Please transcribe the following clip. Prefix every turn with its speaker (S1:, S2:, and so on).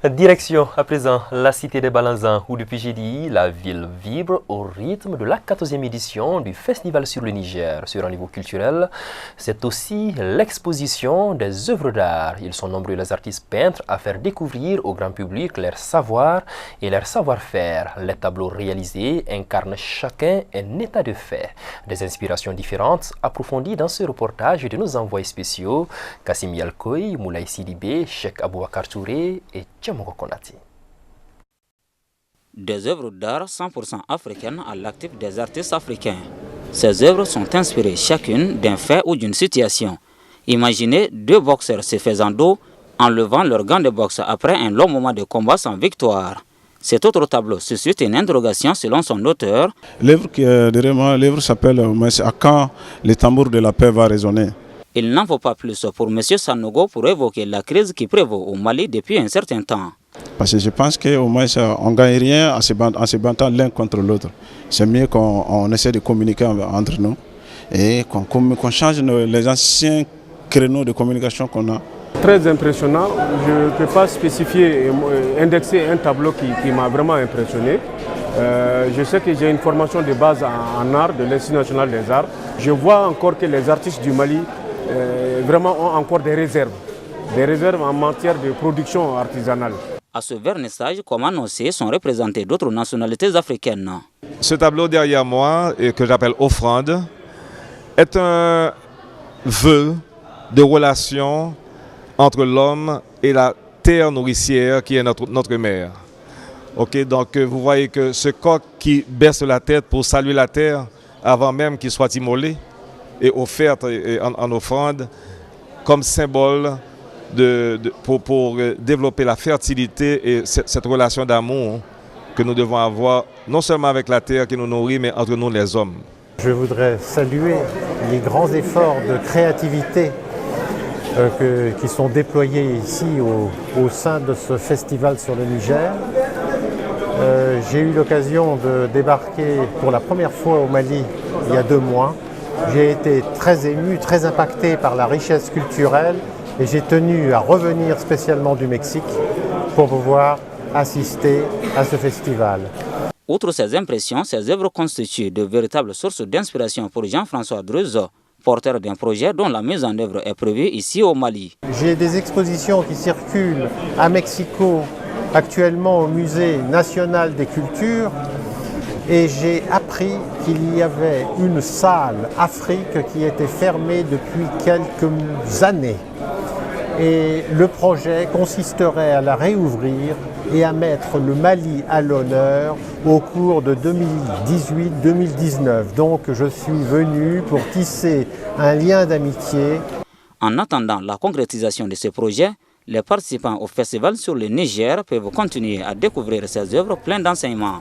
S1: Direction à présent la cité des Balanzans où depuis jeudi, la ville vibre au rythme de la 14e édition du Festival sur le Niger. Sur un niveau culturel, c'est aussi l'exposition des œuvres d'art. Ils sont nombreux les artistes peintres à faire découvrir au grand public leur savoir et leur savoir-faire. Les tableaux réalisés incarnent chacun un état de fait. Des inspirations différentes approfondies dans ce reportage de nos envoyés spéciaux Kassim Yalkoy, Moulay Sidibé, Cheikh Abouakar Touré et Tchamogo Konati.
S2: Des œuvres d'art 100% africaines à l'actif des artistes africains. Ces œuvres sont inspirées chacune d'un fait ou d'une situation. Imaginez deux boxeurs se faisant dos en levant leurs gants de boxe après un long moment de combat sans victoire. Cet autre tableau suscite une interrogation selon son auteur.
S3: L'œuvre qui est derrière moi, l'œuvre s'appelle « À quand le tambour de la paix va résonner ».
S2: Il n'en faut pas plus pour M. Sanogo pour évoquer la crise qui prévaut au Mali depuis un certain temps.
S3: Parce que je pense qu'au moins on ne gagne rien en se battant l'un contre l'autre. C'est mieux qu'on essaie de communiquer entre nous et qu'on change les anciens créneaux de communication qu'on a.
S4: Très impressionnant. Je ne peux pas spécifier et indexer un tableau qui m'a vraiment impressionné. Je sais que j'ai une formation de base en art de l'Institut national des arts. Je vois encore que les artistes du Mali vraiment ont encore des réserves en matière de production artisanale.
S2: À ce vernissage, comme annoncé, sont représentés d'autres nationalités africaines.
S5: Ce tableau derrière moi, que j'appelle Offrande, est un vœu de relation entre l'homme et la terre nourricière qui est notre mère. Okay, donc vous voyez que ce coq qui baisse la tête pour saluer la terre avant même qu'il soit immolé et offerte en offrande comme symbole pour développer la fertilité et cette relation d'amour que nous devons avoir non seulement avec la terre qui nous nourrit mais entre nous les hommes.
S6: Je voudrais saluer les grands efforts de créativité qui sont déployés ici au sein de ce festival sur le Niger. J'ai eu l'occasion de débarquer pour la première fois au Mali il y a 2 mois. J'ai été très ému, très impacté par la richesse culturelle et j'ai tenu à revenir spécialement du Mexique pour pouvoir assister à ce festival.
S2: Outre ces impressions, ces œuvres constituent de véritables sources d'inspiration pour Jean-François Dreuze, porteur d'un projet dont la mise en œuvre est prévue ici au Mali.
S6: J'ai des expositions qui circulent à Mexico, actuellement au Musée national des cultures, et j'ai appris qu'il y avait une salle Afrique qui était fermée depuis quelques années. Et le projet consisterait à la réouvrir et à mettre le Mali à l'honneur au cours de 2018-2019. Donc je suis venu pour tisser un lien d'amitié.
S2: En attendant la concrétisation de ce projet, les participants au festival sur le Niger peuvent continuer à découvrir ces œuvres pleines d'enseignements.